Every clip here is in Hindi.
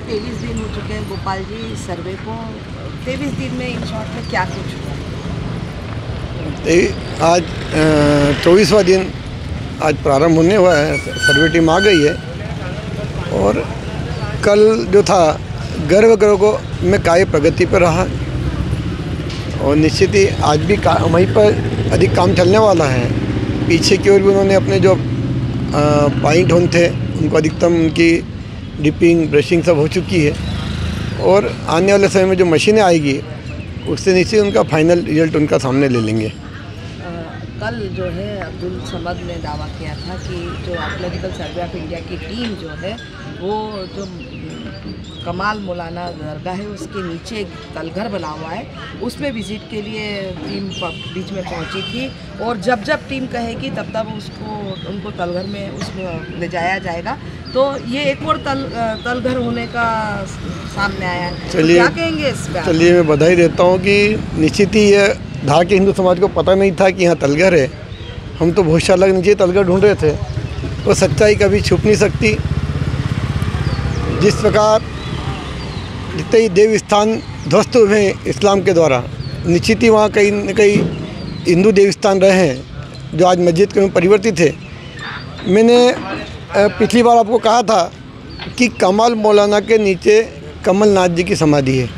23 दिन हो चुके हैं गोपाल जी सर्वे को। 23 दिन में इन शॉर्ट में क्या कुछ हुआ? आज 24वां दिन आज प्रारंभ होने हुआ है। सर्वे टीम आ गई है और कल जो था गर्भगृह को में कार्य प्रगति पर रहा और निश्चित ही आज भी वहीं पर अधिक काम चलने वाला है। पीछे की ओर भी उन्होंने अपने जो पॉइंट होन थे उनको अधिकतम उनकी डिपिंग ब्रशिंग सब हो चुकी है और आने वाले समय में जो मशीनें आएगी उससे निश्चित उनका फाइनल रिजल्ट उनका सामने ले लेंगे। कल जो है अब्दुल समद ने दावा किया था कि जो आर्कियोलॉजिकल सर्वे ऑफ इंडिया की टीम जो है वो जो कमाल मौलाना दरगाह है उसके नीचे तलघर बना हुआ है उसमें विज़िट के लिए टीम बीच में पहुंची थी और जब जब टीम कहेगी तब तब उनको तलघर में उसमें ले जाया जाएगा। तो ये एक और तलघर होने का सामने आया है। चलिए क्या कहेंगे इस पर? चलिए मैं बधाई देता हूँ कि निश्चित ही ये धार के हिंदू समाज को पता नहीं था कि यहाँ तलघर है। हम तो बहुत साल नीचे तलघर ढूंढ रहे थे। वो सच्चाई कभी छुप नहीं सकती। जिस प्रकार जितने ही देव स्थान ध्वस्त हुए हैं इस्लाम के द्वारा, निश्चित ही वहाँ कहीं न कहीं हिंदू देव स्थान रहे हैं जो आज मस्जिद के में परिवर्तित है। मैंने पिछली बार आपको कहा था कि कमाल मौलाना के नीचे कमलनाथ जी की समाधि है।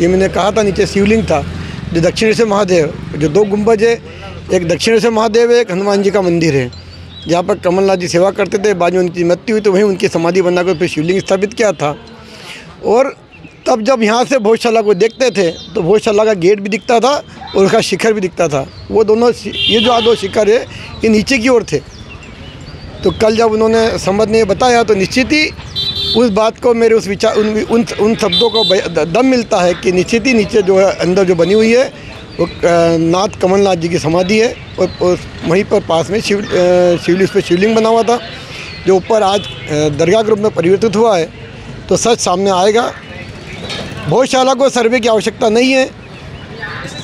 ये मैंने कहा था। नीचे शिवलिंग था जो दक्षिणेश्वर महादेव, जो 2 गुंबज है, एक दक्षिणेश्वर महादेव है, एक हनुमान जी का मंदिर है जहाँ पर कमलनाथ जी सेवा करते थे। बाद में उनकी मृत्यु हुई तो वहीं उनकी समाधि बनाकर फिर शिवलिंग स्थापित किया था। और तब जब यहाँ से भोजशाला को देखते थे तो भोजशाला का गेट भी दिखता था और उसका शिखर भी दिखता था। वो दोनों ये जो 2 शिखर है ये नीचे की ओर थे। तो कल जब उन्होंने समझ ने बताया तो निश्चित ही उस बात को मेरे उस विचार उन शब्दों को दम मिलता है कि निश्चित ही नीचे जो है अंदर जो बनी हुई है वो नाथ कमलनाथ जी की समाधि है और वहीं पर पास में शिवलिंग पर शिवलिंग बना हुआ था जो ऊपर आज दरगाह के रूप में परिवर्तित हुआ है। तो सच सामने आएगा। भोजशाला को सर्वे की आवश्यकता नहीं है।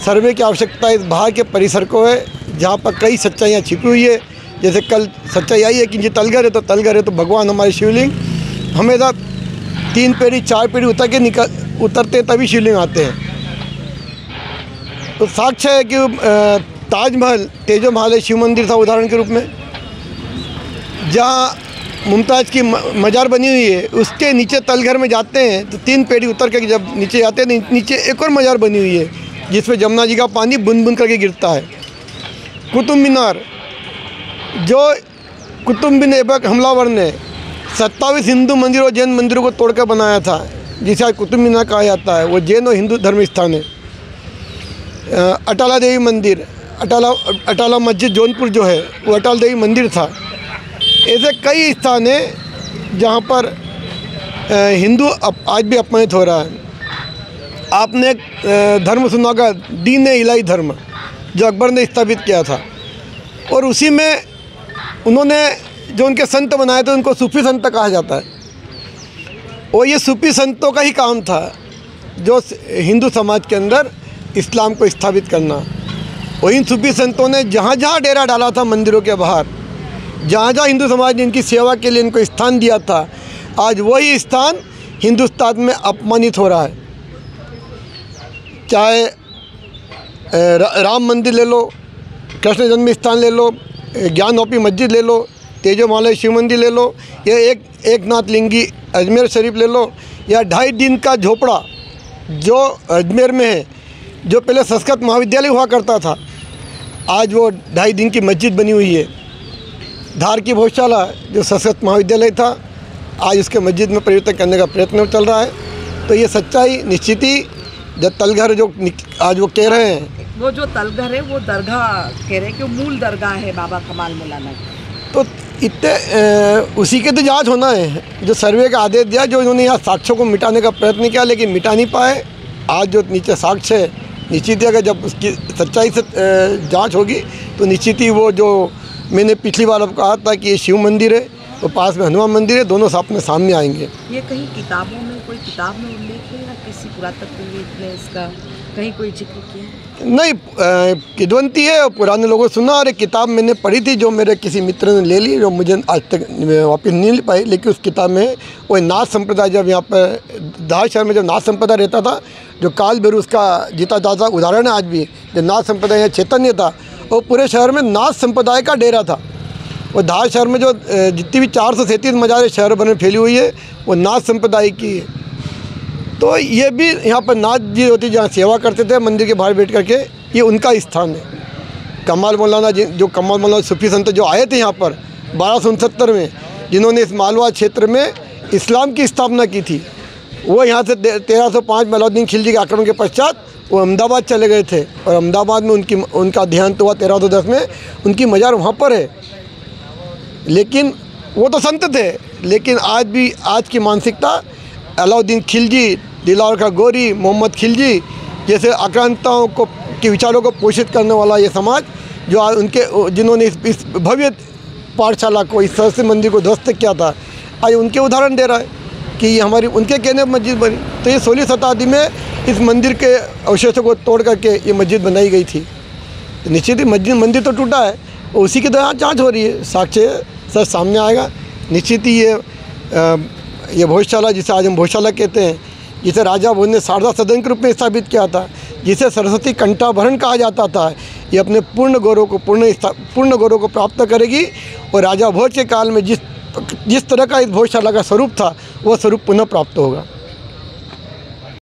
सर्वे की आवश्यकता इस बाहर के परिसर को है जहाँ पर कई सच्चाइयाँ छिपी हुई है। जैसे कल सच्चाई आई है कि ये तलघर है तो भगवान हमारे शिवलिंग हमेशा 3 पीढ़ी 4 पीढ़ी उतरते तभी शिवलिंग आते हैं। तो साक्ष्य है कि ताजमहल तेजो महल शिव मंदिर था उदाहरण के रूप में, जहाँ मुमताज़ की मजार बनी हुई है उसके नीचे तलघर में जाते हैं तो 3 पीढ़ी उतर के जब नीचे जाते हैं नीचे एक और मजार बनी हुई है जिसमें जमुना जी का पानी बूंद बूंद करके गिरता है। कुतुब मीनार जो कुतुब बिन ऐबक हमलावर ने 27 हिंदू मंदिरों जैन मंदिरों को तोड़कर बनाया था जिसे आज कुतुब मीनार कहा जाता है, वो जैन और हिंदू धर्म स्थान है। अटाला देवी मंदिर, अटाला मस्जिद जौनपुर जो है वो अटाला देवी मंदिर था। ऐसे कई स्थान हैं जहाँ पर हिंदू आज भी अपमानित हो रहा है। आपने एक धर्म सुना होगा दीन इलाही धर्म जो अकबर ने स्थापित किया था और उसी में उन्होंने जो उनके संत बनाए थे उनको सूफी संत कहा जाता है। और ये सूफी संतों का ही काम था जो हिंदू समाज के अंदर इस्लाम को स्थापित करना। और इन सूफी संतों ने जहाँ जहाँ डेरा डाला था मंदिरों के बाहर, जहाँ जहाँ हिंदू समाज ने इनकी सेवा के लिए इनको स्थान दिया था, आज वही स्थान हिंदुस्तान में अपमानित हो रहा है। चाहे राम मंदिर ले लो, कृष्ण जन्म स्थान ले लो, ज्ञानवापी मस्जिद ले लो, तेजो महल शिव मंदिर ले लो, या एक नाथ लिंगी अजमेर शरीफ ले लो, या 2.5 दिन का झोपड़ा जो अजमेर में है जो पहले संस्कृत महाविद्यालय हुआ करता था, आज वो 2.5 दिन की मस्जिद बनी हुई है। धार की भोजशाला जो संस्कृत महाविद्यालय था आज उसके मस्जिद में परिवर्तन करने का प्रयत्न चल रहा है। तो ये सच्चाई निश्चित ही जब तलघर जो आज वो कह रहे हैं, वो जो तलघर है वो दरगाह कह रहे हैं कि मूल दरगाह है बाबा कमाल मौलाना। तो इतने उसी के तो जांच होना है जो सर्वे का आदेश दिया, जो इन्होंने यहाँ साक्ष्यों को मिटाने का प्रयत्न किया लेकिन मिटा नहीं पाए। आज जो नीचे साक्ष्य है निश्चित ही अगर जब उसकी सच्चाई से जांच होगी तो निश्चित ही वो जो मैंने पिछली बार आपको कहा था कि ये शिव मंदिर है वो पास में हनुमान मंदिर है, दोनों अपने सामने आएंगे। ये कहीं किताबों में, कोई किताब में उल्लेख है या किसी पुरातत्वविद ने इसका कहीं कोई जिक्र किया है? नहीं, किद्वंती है, पुराने लोगों से सुना, और एक किताब मैंने पढ़ी थी जो मेरे किसी मित्र ने ले ली, जो मुझे आज तक वापस नहीं ले पाई। लेकिन उस किताब में वो नाथ संप्रदाय, जब यहाँ पर दार शहर में जब नाथ संप्रदाय रहता था, जो काल भैरव उसका जीता जाता उदाहरण है आज भी, जो नाथ संप्रदाय यहाँ चैतन्य था, वो पूरे शहर में नाथ संप्रदाय का डेरा था। और धार शहर में जो जितनी भी 437 मज़ारें शहर भर में फैली हुई है, वो नाथ संप्रदाय की है। तो ये भी यहाँ पर नाथ जी होती जहाँ सेवा करते थे मंदिर के बाहर बैठ करके, ये उनका स्थान है। कमाल मौलाना जो कमाल मौलाना सूफी संत जो आए थे यहाँ पर 1269 में, जिन्होंने इस मालवा क्षेत्र में इस्लाम की स्थापना की थी, वो यहाँ से 1305 में अलाउद्दीन खिलजी के आक्रमण के पश्चात वो अहमदाबाद चले गए थे, और अहमदाबाद में उनका देहांत हुआ 1310 में। उनकी मज़ार वहाँ पर है। लेकिन वो तो संत थे, लेकिन आज की मानसिकता अलाउद्दीन खिलजी, दिलावर का गोरी, मोहम्मद खिलजी जैसे आक्रांताओं को के विचारों को पोषित करने वाला ये समाज, जो आज जिन्होंने इस भव्य पाठशाला को, इस सरस्वती मंदिर को ध्वस्त किया था, आज उनके उदाहरण दे रहा है कि ये हमारी उनके कहने पर मस्जिद बनी। तो ये 16वीं शताब्दी में इस मंदिर के अवशेषों को तोड़ करके ये मस्जिद बनाई गई थी। तो निश्चित ही मंदिर तो टूटा है, उसी के दौरान जांच हो रही है, साक्ष्य सब सामने आएगा। निश्चित ही ये भोजशाला, जिसे आज हम भोजशाला कहते हैं, जिसे राजा भोज ने शारदा सदन के रूप में स्थापित किया था, जिसे सरस्वती कंठाभरण कहा जाता था, ये अपने पूर्ण गौरव को प्राप्त करेगी। और राजा भोज के काल में जिस तरह का इस भोजशाला का स्वरूप था, वो स्वरूप पुनः प्राप्त होगा।